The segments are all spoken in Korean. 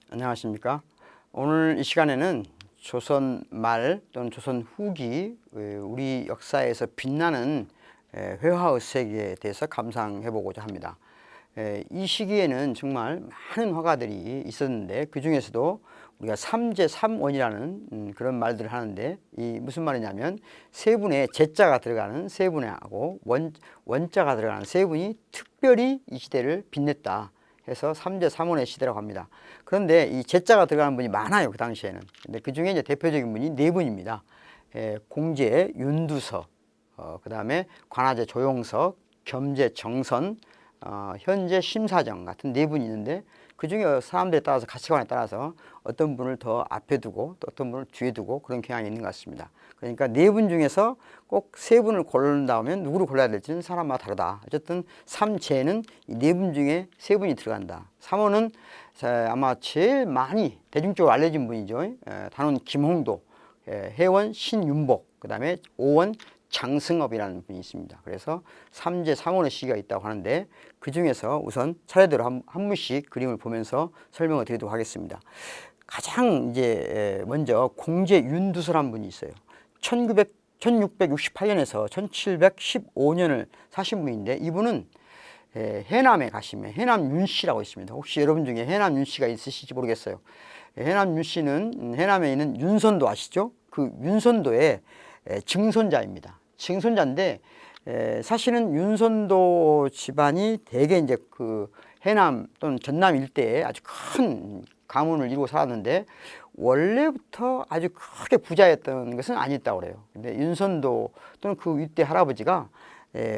안녕하십니까. 오늘 이 시간에는 조선 말 또는 조선 후기 우리 역사에서 빛나는 회화의색에 대해서 감상해 보고자 합니다. 이 시기에는 정말 많은 화가들이 있었는데 그 중에서도 우리가 삼제삼원이라는 그런 말들을 하는데, 이 무슨 말이냐면 세 분의 제자가 들어가는 세 분하고 원자가 들어가는 세 분이 특별히 이 시대를 빛냈다 해서 삼제삼원의 시대라고 합니다. 그런데 이 제자가 들어가는 분이 많아요, 그 당시에는. 근데 그 중에 이제 대표적인 분이 네 분입니다. 공제 윤두서, 그 다음에 관아제 조용석, 겸제 정선, 현재 심사정 같은 네 분이 있는데, 그 중에 사람들에 따라서 가치관에 따라서 어떤 분을 더 앞에 두고 또 어떤 분을 뒤에 두고 그런 경향이 있는 것 같습니다. 그러니까 네 분 중에서 꼭 세 분을 고른다면 누구를 골라야 될지는 사람마다 다르다. 어쨌든 삼제는 이 네 분 중에 세 분이 들어간다. 삼원은 아마 제일 많이 대중적으로 알려진 분이죠. 단원 김홍도, 해원 신윤복, 그 다음에 오원 장승업이라는 분이 있습니다. 그래서 삼제 삼원의 시기가 있다고 하는데, 그 중에서 우선 차례대로 한 분씩 그림을 보면서 설명을 드리도록 하겠습니다. 가장 이제 먼저 공제 윤두서라는 분이 있어요. 1668년에서 1715년을 사신 분인데, 이분은 해남에 가시면 해남 윤씨라고 있습니다. 혹시 여러분 중에 해남 윤씨가 있으실지 모르겠어요. 해남 윤씨는 해남에 있는 윤선도 아시죠? 그 윤선도의 증손자입니다. 증손자인데, 사실은 윤선도 집안이 대개 이제 그 해남 또는 전남 일대에 아주 큰 가문을 이루고 살았는데, 원래부터 아주 크게 부자였던 것은 아니었다고 그래요. 근데 윤선도 또는 그 윗대 할아버지가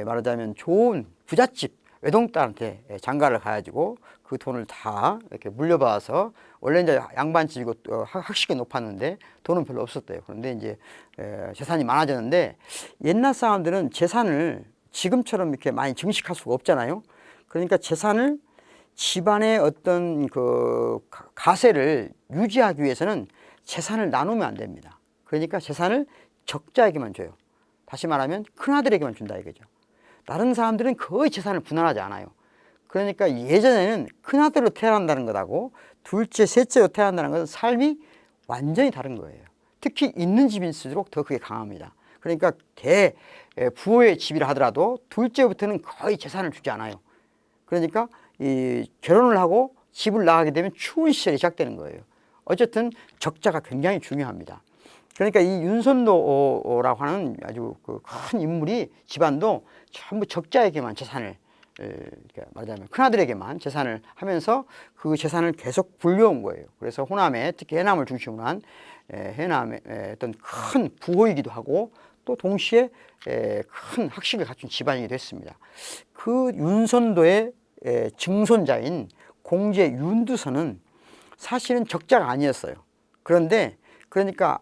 말하자면 좋은 부잣집 외동딸한테 장가를 가가지고 그 돈을 다 이렇게 물려받아서, 원래 이제 양반집이고 학식이 높았는데 돈은 별로 없었대요. 그런데 이제 재산이 많아졌는데, 옛날 사람들은 재산을 지금처럼 이렇게 많이 증식할 수가 없잖아요. 그러니까 재산을 집안의 어떤 그 가세를 유지하기 위해서는 재산을 나누면 안 됩니다. 그러니까 재산을 적자에게만 줘요. 다시 말하면 큰아들에게만 준다 이거죠. 다른 사람들은 거의 재산을 분할하지 않아요. 그러니까 예전에는 큰아들로 태어난다는 것하고 둘째, 셋째로 태어난다는 것은 삶이 완전히 다른 거예요. 특히 있는 집일수록 더 그게 강합니다. 그러니까 부호의 집이라 하더라도 둘째부터는 거의 재산을 주지 않아요. 그러니까 이 결혼을 하고 집을 나가게 되면 추운 시절이 시작되는 거예요. 어쨌든 적자가 굉장히 중요합니다. 그러니까 이 윤선도라고 하는 아주 큰 인물이 집안도 전부 적자에게만 재산을, 말하자면 큰아들에게만 재산을 하면서 그 재산을 계속 불려온 거예요. 그래서 호남에, 특히 해남을 중심으로 한 해남의 어떤 큰 부호이기도 하고, 또 동시에 큰 학식을 갖춘 집안이기도 했습니다. 그 윤선도의 증손자인 공제 윤두서는 사실은 적자가 아니었어요. 그러니까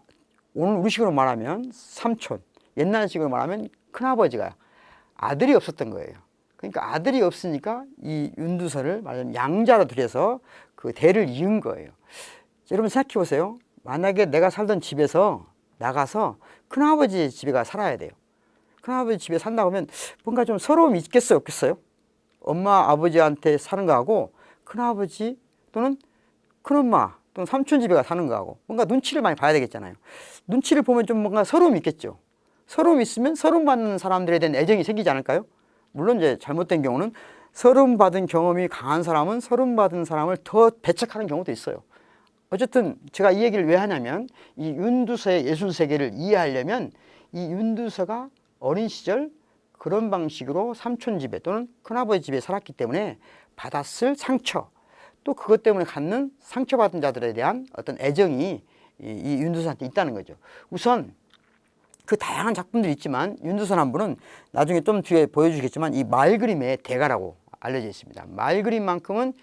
오늘 우리식으로 말하면 삼촌, 옛날식으로 말하면 큰아버지가 아들이 없었던 거예요. 그러니까 아들이 없으니까 이 윤두서를 말하자면 양자로 들여서 그 대를 이은 거예요. 여러분 생각해 보세요. 만약에 내가 살던 집에서 나가서 큰아버지 집에 가 살아야 돼요. 큰아버지 집에 산다고 하면 뭔가 좀 서러움이 있겠어요, 없겠어요? 엄마, 아버지한테 사는 거하고 큰아버지 또는 큰엄마 또는 삼촌 집에 가 사는 거하고 뭔가 눈치를 많이 봐야 되겠잖아요. 눈치를 보면 좀 뭔가 서러움이 있겠죠. 서러움이 있으면 서러움 받는 사람들에 대한 애정이 생기지 않을까요? 물론 이제 잘못된 경우는 서러움 받은 경험이 강한 사람은 서러움 받은 사람을 더 배척하는 경우도 있어요. 어쨌든 제가 이 얘기를 왜 하냐면, 이 윤두서의 예술 세계를 이해하려면 이 윤두서가 어린 시절 그런 방식으로 삼촌 집에 또는 큰아버지 집에 살았기 때문에 받았을 상처, 또 그것 때문에 갖는 상처받은 자들에 대한 어떤 애정이 이 윤두서한테 있다는 거죠. 우선 그 다양한 작품들이 있지만 윤두선 한 분은 나중에 좀 뒤에 보여주겠지만 이 말그림의 대가라고 알려져 있습니다. 말그림만큼은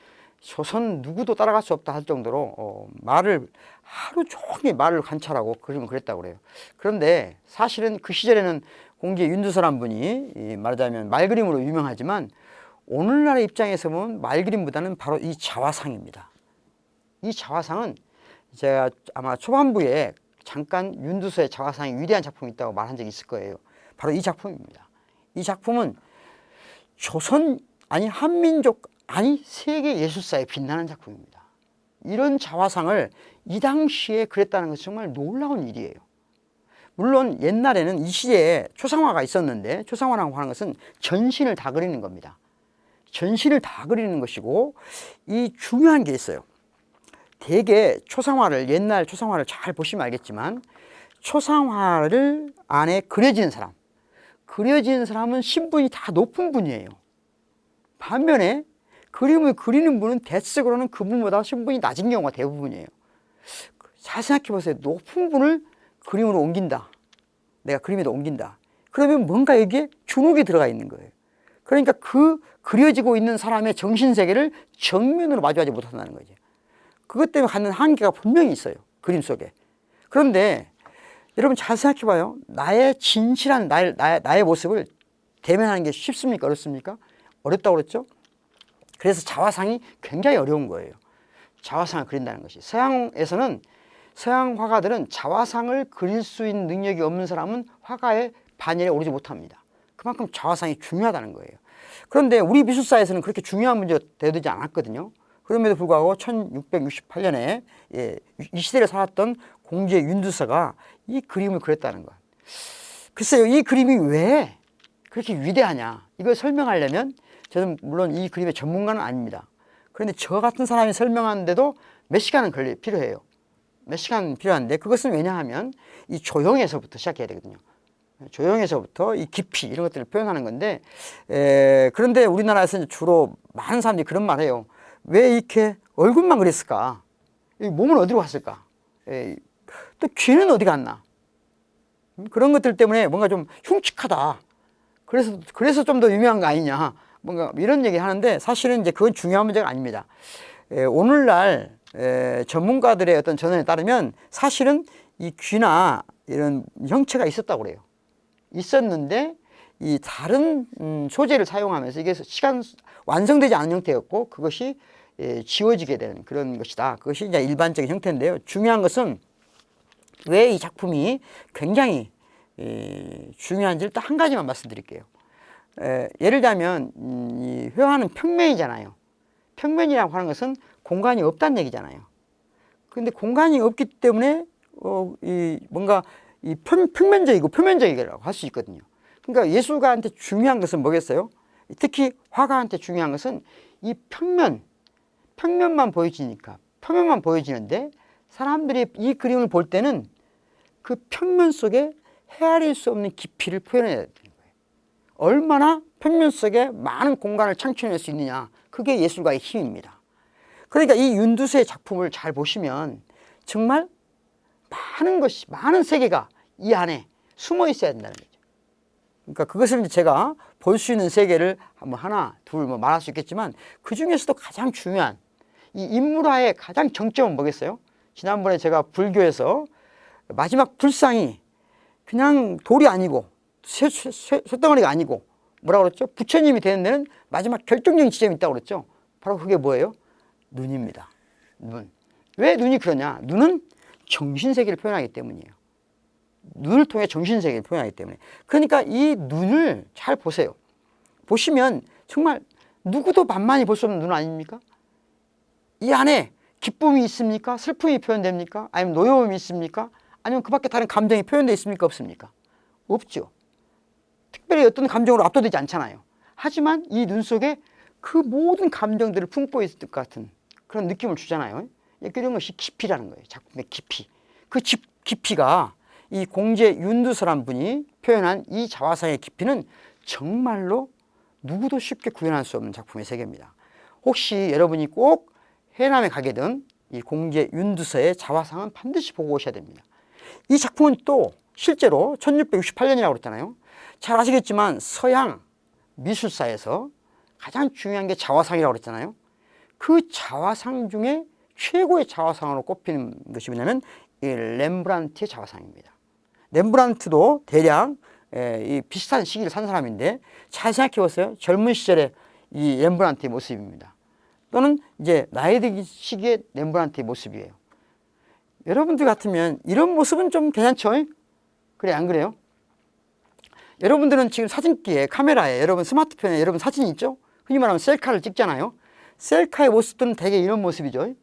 조선 누구도 따라갈 수 없다 할 정도로 말을 하루 종일 말을 관찰하고 그림을 그렸다고 그래요. 그런데 사실은 그 시절에는 공제 윤두서란 분이 말하자면 말그림으로 유명하지만, 오늘날의 입장에서 보면 말그림보다는 바로 이 자화상입니다. 이 자화상은 제가 아마 초반부에 잠깐 윤두서의 자화상이 위대한 작품이 있다고 말한 적이 있을 거예요. 바로 이 작품입니다. 이 작품은 조선, 아니 한민족, 아니 세계 예술사에 빛나는 작품입니다. 이런 자화상을 이 당시에 그렸다는 것은 정말 놀라운 일이에요. 물론 옛날에는 이 시대에 초상화가 있었는데, 초상화라고 하는 것은 전신을 다 그리는 겁니다. 전신을 다 그리는 것이고, 이 중요한 게 있어요. 대개 초상화를, 옛날 초상화를 잘 보시면 알겠지만, 초상화를 안에 그려지는 사람은 신분이 다 높은 분이에요. 반면에 그림을 그리는 분은 대체적으로는 그분보다 신분이 낮은 경우가 대부분이에요. 잘 생각해 보세요. 높은 분을 그림으로 옮긴다. 내가 그림에도 옮긴다. 그러면 뭔가 여기에 주눅이 들어가 있는 거예요. 그러니까 그 그려지고 있는 사람의 정신세계를 정면으로 마주하지 못한다는 거죠. 그것 때문에 갖는 한계가 분명히 있어요. 그림 속에. 그런데 여러분 잘 생각해 봐요. 나의 진실한 나의 모습을 대면하는 게 쉽습니까? 어렵습니까? 어렵다고 그랬죠? 그래서 자화상이 굉장히 어려운 거예요. 자화상을 그린다는 것이. 서양에서는, 서양 화가들은 자화상을 그릴 수 있는 능력이 없는 사람은 화가의 반열에 오르지 못합니다. 그만큼 자화상이 중요하다는 거예요. 그런데 우리 미술사에서는 그렇게 중요한 문제가 되지 않았거든요. 그럼에도 불구하고 1668년에 이 시대를 살았던 공주의 윤두서가 이 그림을 그렸다는 것. 글쎄요, 이 그림이 왜 그렇게 위대하냐, 이걸 설명하려면 저는 물론 이 그림의 전문가는 아닙니다. 그런데 저 같은 사람이 설명하는데도 몇 시간은 필요해요. 몇 시간 필요한데, 그것은 왜냐하면 이 조형에서부터 시작해야 되거든요. 조형에서부터 이 깊이 이런 것들을 표현하는 건데, 그런데 우리나라에서는 주로 많은 사람들이 그런 말 해요. 왜 이렇게 얼굴만 그렸을까? 이 몸은 어디로 갔을까? 또 귀는 어디 갔나? 그런 것들 때문에 뭔가 좀 흉측하다. 그래서 좀 더 유명한 거 아니냐. 뭔가 이런 얘기 하는데, 사실은 이제 그건 중요한 문제가 아닙니다. 오늘날 전문가들의 어떤 전언에 따르면 사실은 이 귀나 이런 형체가 있었다고 그래요. 있었는데 이 다른 소재를 사용하면서 이게 완성되지 않은 형태였고, 그것이 지워지게 되는 그런 것이다. 그것이 이제 일반적인 형태인데요. 중요한 것은 왜 이 작품이 굉장히 중요한지를 딱 한 가지만 말씀드릴게요. 예를 들면 이 회화는 평면이잖아요. 평면이라고 하는 것은 공간이 없다는 얘기잖아요. 그런데 공간이 없기 때문에 뭔가 평면적이고 표면적이라고 할 수 있거든요. 그러니까 예술가한테 중요한 것은 뭐겠어요? 특히 화가한테 중요한 것은 이 평면만 보여지니까, 표면만 보여지는데, 사람들이 이 그림을 볼 때는 그 평면 속에 헤아릴 수 없는 깊이를 표현해야 되는 거예요. 얼마나 평면 속에 많은 공간을 창출해낼 수 있느냐, 그게 예술가의 힘입니다. 그러니까 이 윤두서의 작품을 잘 보시면 정말 많은 세계가 이 안에 숨어 있어야 된다는 거죠. 그러니까 그것을 이제 제가 볼 수 있는 세계를 뭐 하나, 둘 말할 수 있겠지만, 그 중에서도 가장 중요한 이 인물화의 가장 정점은 뭐겠어요? 지난번에 제가 불교에서 마지막 불상이 그냥 돌이 아니고 쇳덩어리가 아니고 뭐라고 그랬죠? 부처님이 되는 데는 마지막 결정적인 지점이 있다고 그랬죠? 바로 그게 뭐예요? 눈입니다. 눈. 왜 눈이 그러냐? 눈은 정신세계를 표현하기 때문이에요. 눈을 통해 정신세계를 표현하기 때문에. 그러니까 이 눈을 잘 보세요. 보시면 정말 누구도 만만히 볼 수 없는 눈 아닙니까? 이 안에 기쁨이 있습니까? 슬픔이 표현됩니까? 아니면 노여움이 있습니까? 아니면 그 밖에 다른 감정이 표현되어 있습니까? 없습니까? 없죠. 특별히 어떤 감정으로 압도되지 않잖아요. 하지만 이 눈 속에 그 모든 감정들을 품고 있을 것 같은 그런 느낌을 주잖아요. 이런 것이 깊이라는 거예요. 작품의 깊이. 그 깊이가 이 공제 윤두서란 분이 표현한 이 자화상의 깊이는 정말로 누구도 쉽게 구현할 수 없는 작품의 세계입니다. 혹시 여러분이 꼭 해남에 가게 된 이 공제 윤두서의 자화상은 반드시 보고 오셔야 됩니다. 이 작품은 또 실제로 1668년이라고 그랬잖아요. 잘 아시겠지만 서양 미술사에서 가장 중요한 게 자화상이라고 그랬잖아요. 그 자화상 중에 최고의 자화상으로 꼽히는 것이 뭐냐면 이 렘브란트의 자화상입니다. 렘브란트도 대략 이 비슷한 시기를 산 사람인데, 잘 생각해 보세요. 젊은 시절의 이 렘브란트의 모습입니다. 또는 이제 나이 들기 시기의 렘브란트의 모습이에요. 여러분들 같으면 이런 모습은 좀 괜찮죠? 그래, 안 그래요? 여러분들은 지금 사진기에, 카메라에, 여러분 스마트폰에 여러분 사진이 있죠? 흔히 말하면 셀카를 찍잖아요. 셀카의 모습들은 대개 이런 모습이죠.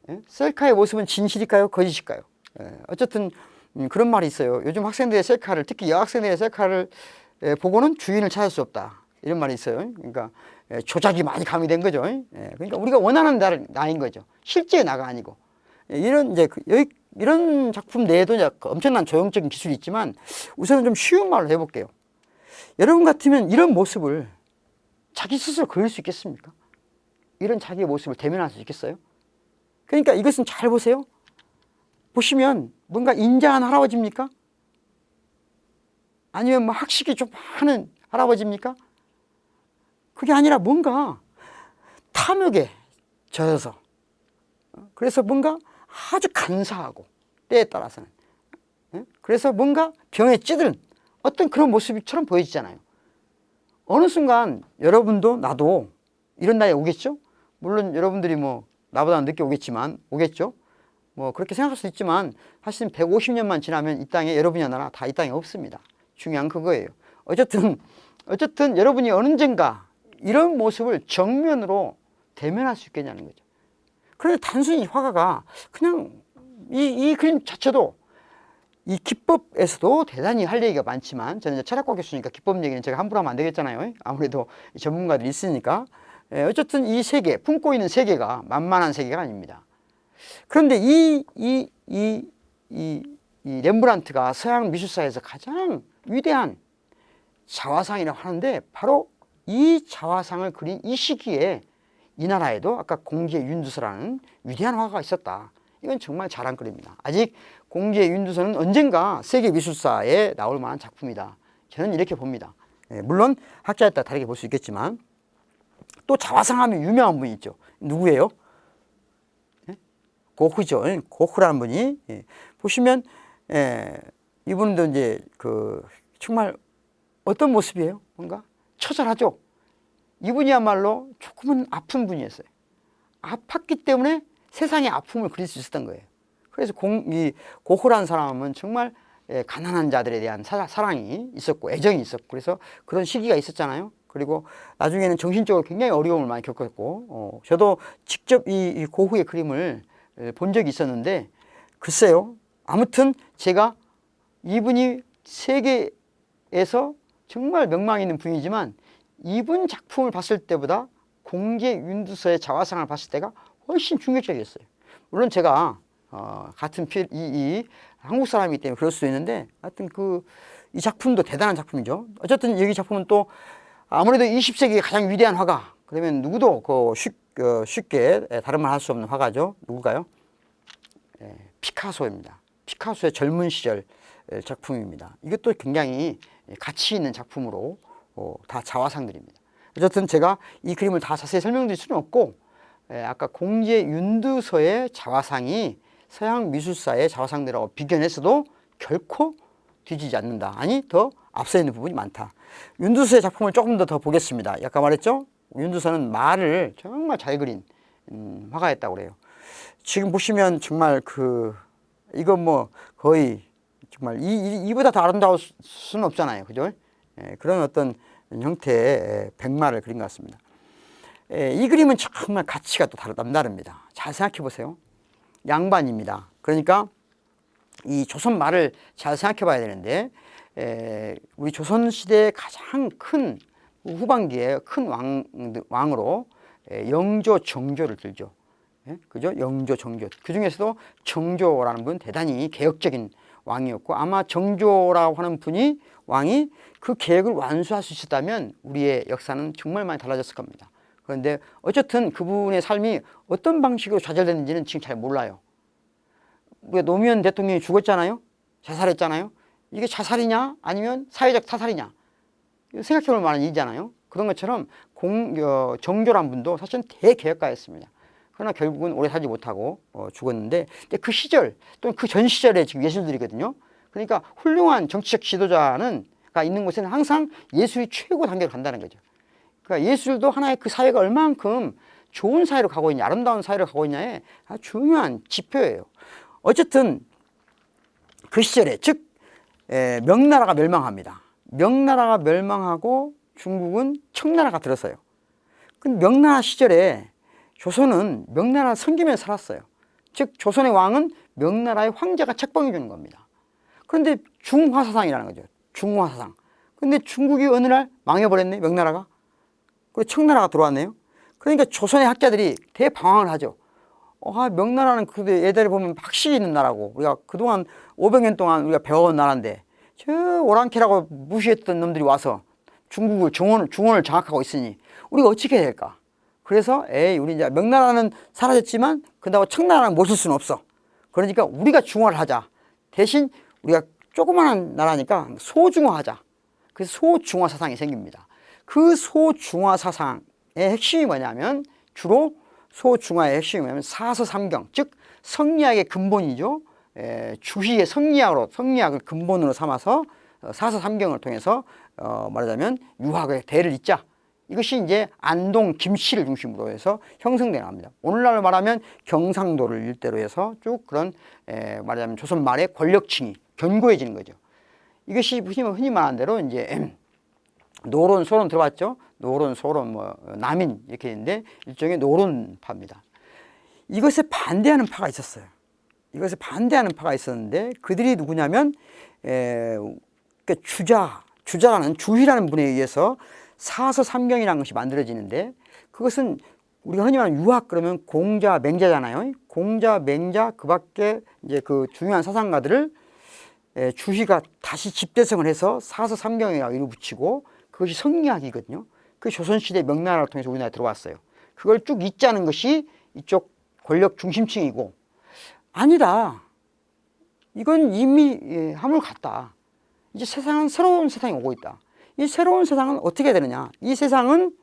예? 셀카의 모습은 진실일까요? 거짓일까요? 예, 어쨌든 그런 말이 있어요. 요즘 학생들의 셀카를, 특히 여학생들의 셀카를 보고는 주인을 찾을 수 없다. 이런 말이 있어요. 그러니까 조작이 많이 가미된 거죠. 예, 그러니까 우리가 원하는 나인 거죠. 실제 나가 아니고. 이런 이제 이런 작품 내에도 엄청난 조형적인 기술이 있지만 우선은 좀 쉬운 말로 해볼게요. 여러분 같으면 이런 모습을 자기 스스로 그릴 수 있겠습니까? 이런 자기의 모습을 대면할 수 있겠어요? 그러니까 이것은 잘 보세요. 보시면 뭔가 인자한 할아버지입니까? 아니면 뭐 학식이 좀 많은 할아버지입니까? 그게 아니라 뭔가 탐욕에 젖어서, 그래서 뭔가 아주 간사하고 때에 따라서는, 그래서 뭔가 병에 찌든 어떤 그런 모습처럼 보여지잖아요. 어느 순간 여러분도 나도 이런 날이 오겠죠? 물론 여러분들이 뭐 나보다 늦게 오겠죠? 뭐 그렇게 생각할 수 있지만 사실은 150년만 지나면 이 땅에 여러분이나 나나 다 이 땅에 없습니다. 중요한 그거예요. 어쨌든 여러분이 언젠가 이런 모습을 정면으로 대면할 수 있겠냐는 거죠. 그런데 단순히 화가가 그냥 이 그림 자체도 이 기법에서도 대단히 할 얘기가 많지만, 저는 이제 철학과 교수니까 기법 얘기는 제가 함부로 하면 안 되겠잖아요. 아무래도 전문가들이 있으니까. 어쨌든 이 세계, 품고 있는 세계가 만만한 세계가 아닙니다. 그런데 이 렘브란트가 서양 미술사에서 가장 위대한 자화상이라고 하는데, 바로 이 자화상을 그린 이 시기에 이 나라에도 아까 공지의 윤두서라는 위대한 화가가 있었다. 이건 정말 자랑거리입니다. 아직 공지의 윤두서는 언젠가 세계 미술사에 나올 만한 작품이다. 저는 이렇게 봅니다. 물론 학자에 따라 다르게 볼 수 있겠지만, 또 자화상 하면 유명한 분이 있죠. 누구예요? 고흐죠. 고흐라는 분이, 보시면 이분도 이제 정말 어떤 모습이에요? 뭔가 처절하죠. 이분이야말로 조금은 아픈 분이었어요. 아팠기 때문에 세상의 아픔을 그릴 수 있었던 거예요. 그래서 이 고흐라는 사람은 정말 가난한 자들에 대한 사랑이 있었고 애정이 있었고, 그래서 그런 시기가 있었잖아요. 그리고 나중에는 정신적으로 굉장히 어려움을 많이 겪었고, 저도 직접 이 고흐의 그림을 본 적이 있었는데, 글쎄요, 아무튼 제가 이분이 세계에서 정말 명망 있는 분이지만 이분 작품을 봤을 때보다 공지의 윤두서의 자화상을 봤을 때가 훨씬 충격적이었어요. 물론 제가 같은 이 한국 사람이기 때문에 그럴 수도 있는데, 하여튼 이 작품도 대단한 작품이죠. 어쨌든 여기 작품은 또 아무래도 20세기의 가장 위대한 화가, 그러면 누구도 쉽게 다른 말 할 수 없는 화가죠. 누굴까요? 피카소입니다. 피카소의 젊은 시절 작품입니다. 이것도 굉장히 가치 있는 작품으로 다 자화상들입니다. 어쨌든 제가 이 그림을 다 자세히 설명드릴 수는 없고, 아까 공지의 윤두서의 자화상이 서양 미술사의 자화상들하고 비견했어도 결코 뒤지지 않는다. 아니, 더 앞서 있는 부분이 많다. 윤두서의 작품을 조금 더 보겠습니다. 아까 말했죠? 윤두서는 말을 정말 잘 그린 화가였다고 그래요. 지금 보시면 정말 이건 뭐 거의 정말 이보다 더 아름다울 수는 없잖아요. 그죠? 그런 어떤 형태의 백마를 그린 것 같습니다. 이 그림은 정말 가치가 또 남다릅니다. 잘 생각해 보세요. 양반입니다. 그러니까 이 조선 말을 잘 생각해 봐야 되는데, 우리 조선시대의 가장 큰 후반기에 큰 왕으로 영조, 정조를 들죠. 그죠? 영조, 정조. 그 중에서도 정조라는 분 대단히 개혁적인 왕이었고, 아마 정조라고 하는 왕이 그 계획을 완수할 수 있었다면 우리의 역사는 정말 많이 달라졌을 겁니다. 그런데 어쨌든 그분의 삶이 어떤 방식으로 좌절됐는지는 지금 잘 몰라요. 노무현 대통령이 죽었잖아요. 자살했잖아요. 이게 자살이냐 아니면 사회적 타살이냐 생각해 볼 만한 일이잖아요. 그런 것처럼 정조란 분도 사실은 대개혁가였습니다. 그러나 결국은 오래 살지 못하고 죽었는데, 그 시절 또는 그 전 시절의 지금 예술들이거든요. 그러니까 훌륭한 정치적 지도자가 있는 곳에는 항상 예술이 최고 단계로 간다는 거죠. 그러니까 예술도 하나의 그 사회가 얼만큼 좋은 사회로 가고 있냐, 아름다운 사회로 가고 있냐의 아주 중요한 지표예요. 어쨌든 그 시절에, 즉 명나라가 멸망합니다. 명나라가 멸망하고 중국은 청나라가 들어서요. 근데 명나라 시절에 조선은 명나라 섬기면서 살았어요. 즉 조선의 왕은 명나라의 황제가 책봉해 주는 겁니다. 그런데 중화사상이라는 거죠. 중화사상. 근데 중국이 어느 날 망해버렸네, 명나라가. 그리고 청나라가 들어왔네요. 그러니까 조선의 학자들이 대방황을 하죠. 명나라는 그래도 예전에 보면 박식이 있는 나라고, 우리가 그동안 500년 동안 우리가 배워온 나라인데 저 오랑캐라고 무시했던 놈들이 와서 중국을 중원을 장악하고 있으니 우리가 어떻게 해야 될까? 그래서 우리 이제 명나라는 사라졌지만 그렇다고 청나라는 못 쓸 수는 없어. 그러니까 우리가 중화를 하자. 대신 우리가 조그마한 나라니까 소중화하자. 그래서 소중화 사상이 생깁니다. 그 소중화 사상의 핵심이 뭐냐면, 주로 소중화의 핵심이 뭐냐면 사서삼경, 즉 성리학의 근본이죠. 주희의 성리학을 근본으로 삼아서 사서삼경을 통해서 말하자면 유학의 대를 잇자. 이것이 이제 안동, 김씨를 중심으로 해서 형성되어 나갑니다. 오늘날로 말하면 경상도를 일대로 해서 쭉 그런 말하자면 조선 말의 권력층이 견고해지는 거죠. 이것이 흔히 말하는 대로 이제 노론, 소론 들어봤죠? 노론, 소론, 남인 이렇게 있는데 일종의 노론파입니다. 이것에 반대하는 파가 있었어요. 이것에 반대하는 파가 있었는데 그들이 누구냐면 그러니까 주자라는 주희라는 분에 의해서 사서삼경이라는 것이 만들어지는데, 그것은 우리가 흔히 말하는 유학 그러면 공자, 맹자잖아요. 공자, 맹자 그 밖에 이제 그 중요한 사상가들을 주희가 다시 집대성을 해서 사서삼경이라고 이름 붙이고, 그것이 성리학이거든요. 그 조선시대 명나라를 통해서 우리나라에 들어왔어요. 그걸 쭉 잇자는 것이 이쪽 권력 중심층이고, 아니다, 이건 이미 하물 갔다. 이제 세상은 새로운 세상이 오고 있다. 이 새로운 세상은 어떻게 해야 되느냐. 이 세상은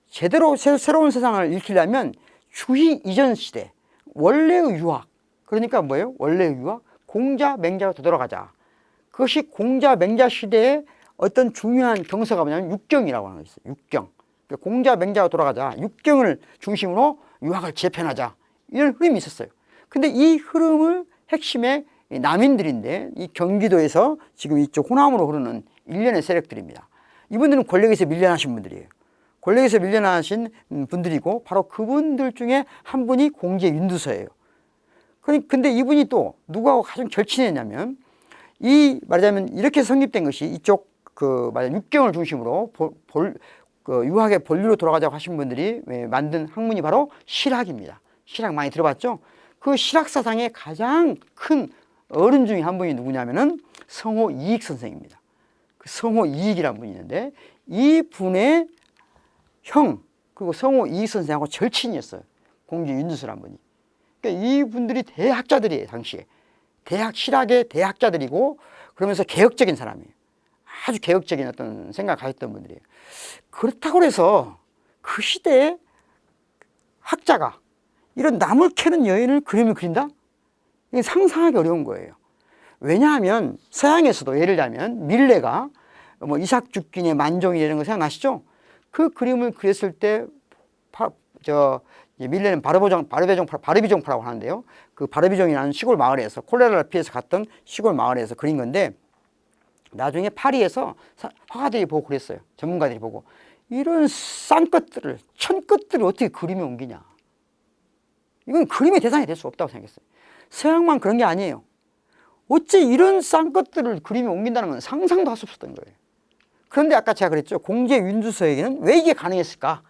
제대로 새로운 세상을 일으키려면 주희 이전 시대 원래의 유학, 그러니까 뭐예요? 원래의 유학, 공자, 맹자로 되돌아가자. 그것이 공자, 맹자 시대의 어떤 중요한 경서가 뭐냐면 육경이라고 하는 게 있어요. 육경. 그러니까 공자, 맹자로 돌아가자. 육경을 중심으로 유학을 재편하자. 이런 흐름이 있었어요. 근데 이 흐름을 핵심에 남인들인데, 이 경기도에서 지금 이쪽 호남으로 흐르는 일련의 세력들입니다. 이분들은 권력에서 밀려나신 분들이에요. 권력에서 밀려나신 분들이고, 바로 그분들 중에 한 분이 공제 윤두서예요. 근데 이분이 또 누구하고 가장 절친했냐면, 말하자면 이렇게 성립된 것이 이쪽 육경을 중심으로 유학의 본류로 돌아가자고 하신 분들이 만든 학문이 바로 실학입니다. 실학 많이 들어봤죠? 그 실학 사상의 가장 큰 어른 중에 한 분이 누구냐면은 성호 이익 선생입니다. 그 성호 이익이라는 분이 있는데, 이 분의 형, 그리고 성호 이익 선생하고 절친이었어요. 공제 윤두서라는 분이. 그러니까 이 분들이 대학자들이에요, 당시에. 실학의 대학자들이고, 그러면서 개혁적인 사람이에요. 아주 개혁적인 어떤 생각을 가졌던 분들이에요. 그렇다고 해서 그 시대에 학자가 이런 나물 캐는 여인을 그림을 그린다? 이게 상상하기 어려운 거예요. 왜냐하면 서양에서도 예를 들면 밀레가 이삭 죽기의 만종이 이런 거 생각나시죠? 그 그림을 그렸을 때 밀레는 바르비종파라고 하는데요. 그 바르비종이라는 시골 마을에서 콜레라를 피해서 갔던 시골 마을에서 그린 건데, 나중에 파리에서 화가들이 보고 그랬어요. 전문가들이 보고, 이런 싼것들을, 천것들을 어떻게 그림에 옮기냐. 이건 그림의 대상이 될 수 없다고 생각했어요. 서양만 그런 게 아니에요. 어째 이런 싼것들을 그림에 옮긴다는 건 상상도 할 수 없었던 거예요. 그런데 아까 제가 그랬죠. 공제 윤두서에게는 왜 이게 가능했을까?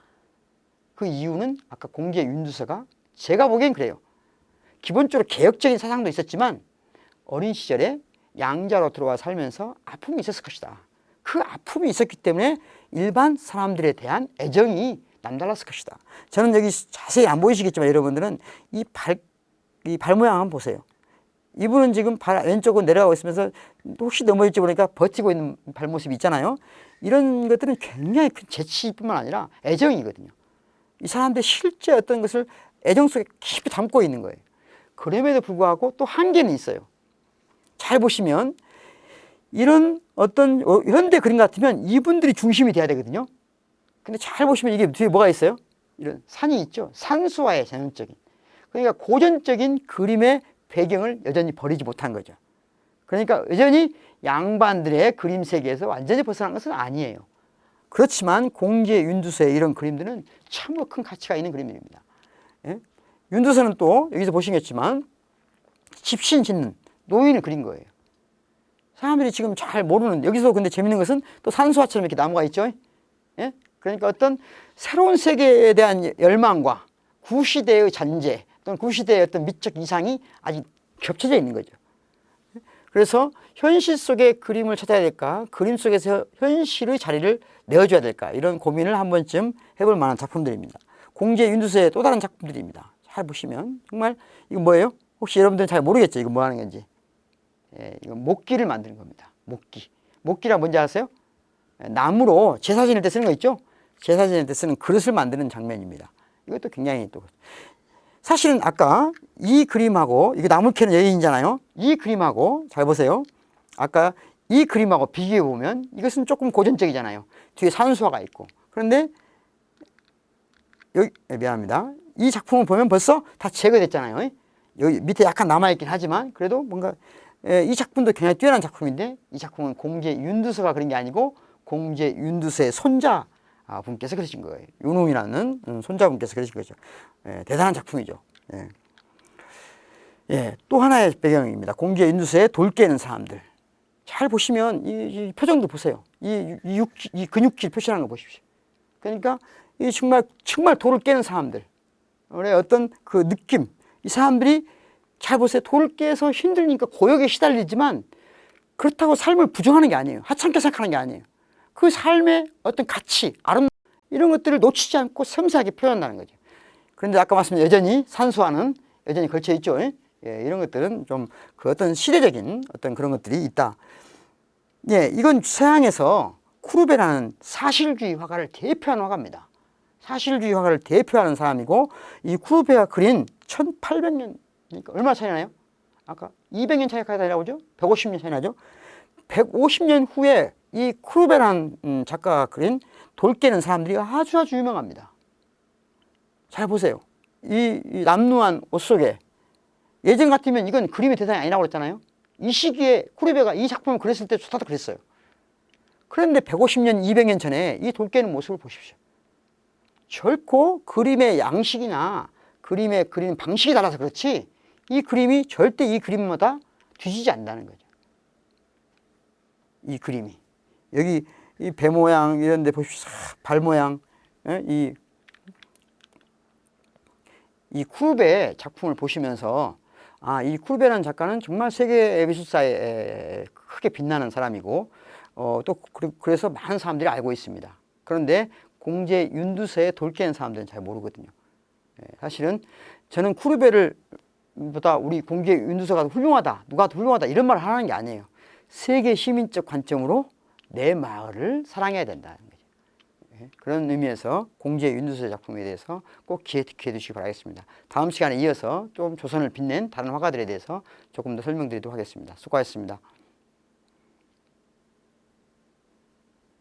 그 이유는 아까 공제 윤두서가, 제가 보기엔 그래요. 기본적으로 개혁적인 사상도 있었지만 어린 시절에 양자로 들어와 살면서 아픔이 있었을 것이다. 그 아픔이 있었기 때문에 일반 사람들에 대한 애정이 남달랐을 것이다. 저는 여기 자세히 안 보이시겠지만 여러분들은 이 발 모양 한번 보세요. 이분은 지금 왼쪽으로 내려가고 있으면서 혹시 넘어질지 모르니까 버티고 있는 발모습이 있잖아요. 이런 것들은 굉장히 큰 재치뿐만 아니라 애정이거든요. 이 사람들의 실제 어떤 것을 애정 속에 깊이 담고 있는 거예요. 그럼에도 불구하고 또 한계는 있어요. 잘 보시면 이런 어떤 현대 그림 같으면 이분들이 중심이 돼야 되거든요. 근데 잘 보시면 이게 뒤에 뭐가 있어요? 이런 산이 있죠. 산수화의 전형적인. 그러니까 고전적인 그림의 배경을 여전히 버리지 못한 거죠. 그러니까 여전히 양반들의 그림 세계에서 완전히 벗어난 것은 아니에요. 그렇지만 공제 윤두서의 이런 그림들은 참으로 큰 가치가 있는 그림들입니다. 예? 윤두서는 또 여기서 보시겠지만 집신 짓는 노인을 그린 거예요. 사람들이 지금 잘 모르는, 여기서 근데 재밌는 것은 또 산수화처럼 이렇게 나무가 있죠. 예? 그러니까 어떤 새로운 세계에 대한 열망과 구시대의 잔재 또는 구시대의 어떤 미적 이상이 아직 겹쳐져 있는 거죠. 그래서 현실 속의 그림을 찾아야 될까, 그림 속에서 현실의 자리를 내어줘야 될까, 이런 고민을 한 번쯤 해볼 만한 작품들입니다. 공제 윤두서의 또 다른 작품들입니다. 잘 보시면 정말 이거 뭐예요? 혹시 여러분들은 잘 모르겠죠? 이거 뭐 하는 건지. 예, 이건 목기를 만드는 겁니다. 목기. 목기가 뭔지 아세요? 나무로 제사 지낼 때 쓰는 거 있죠? 제사 지낼 때 쓰는 그릇을 만드는 장면입니다. 이것도 굉장히 또 사실은 아까 이 그림하고, 이게 나무 캐는 여인이잖아요. 이 그림하고 잘 보세요. 아까 이 그림하고 비교해 보면 이것은 조금 고전적이잖아요. 뒤에 산수화가 있고. 그런데 여기 미안합니다. 이 작품을 보면 벌써 다 제거됐잖아요. 여기 밑에 약간 남아있긴 하지만 그래도 뭔가 이 작품도 굉장히 뛰어난 작품인데, 이 작품은 공제 윤두서가 그린 게 아니고 공제 윤두서의 손자 분께서 그리신 거예요. 윤웅이라는 손자분께서 그리신 거죠. 대단한 작품이죠. 또 하나의 배경입니다. 공제 윤두서의 돌 깨는 사람들. 잘 보시면 이 표정도 보세요. 이 근육질 표시하는 거 보십시오. 그러니까 이 정말 돌을 깨는 사람들. 어떤 그 느낌. 이 사람들이 잘 보세요. 돌을 깨서 힘들니까 고역에 시달리지만 그렇다고 삶을 부정하는 게 아니에요. 하찮게 생각하는 게 아니에요. 그 삶의 어떤 가치, 아름다움, 이런 것들을 놓치지 않고 섬세하게 표현한다는 거죠. 그런데 아까 말씀드린 여전히 산수화는 여전히 걸쳐 있죠. 이런 것들은 좀 그 어떤 시대적인 어떤 그런 것들이 있다. 이건 서양에서 쿠르베라는 사실주의 화가를 대표하는 화가입니다. 사실주의 화가를 대표하는 사람이고, 이 쿠르베가 그린 1800년, 그러니까 얼마 차이 나요? 아까 200년 차이가 나라고 하죠? 150년 차이 나죠? 150년 후에 이 쿠르베라는 작가가 그린 돌 깨는 사람들이 아주 유명합니다. 잘 보세요. 이 남루한 옷 속에, 예전 같으면 이건 그림의 대상이 아니라고 그랬잖아요. 이 시기에 쿠르베가 이 작품을 그렸을 때 조차도 그랬어요. 그런데 150년, 200년 전에 이 돌 깨는 모습을 보십시오. 결코 그림의 양식이나 그림의 그리는 방식이 달라서 그렇지, 이 그림이 절대 이 그림마다 뒤지지 않는다는 거죠. 이 그림이. 여기 이 배 모양 이런 데 보십시오. 발 모양. 이 쿠르베의 작품을 보시면서 이 쿠르베라는 작가는 정말 세계 미술사에 크게 빛나는 사람이고, 또 그래서 많은 사람들이 알고 있습니다. 그런데 공제 윤두서의 돌 깨는 사람들은 잘 모르거든요. 사실은 저는 쿠르베를 보다 우리 공제 윤두서가 훌륭하다, 누가 더 훌륭하다, 이런 말을 하는 게 아니에요. 세계 시민적 관점으로 내 마을을 사랑해야 된다는 거죠. 그런 의미에서 공제 윤두서의 작품에 대해서 꼭 기억해 두시기 바라겠습니다. 다음 시간에 이어서 좀 조선을 빛낸 다른 화가들에 대해서 조금 더 설명드리도록 하겠습니다. 수고하셨습니다.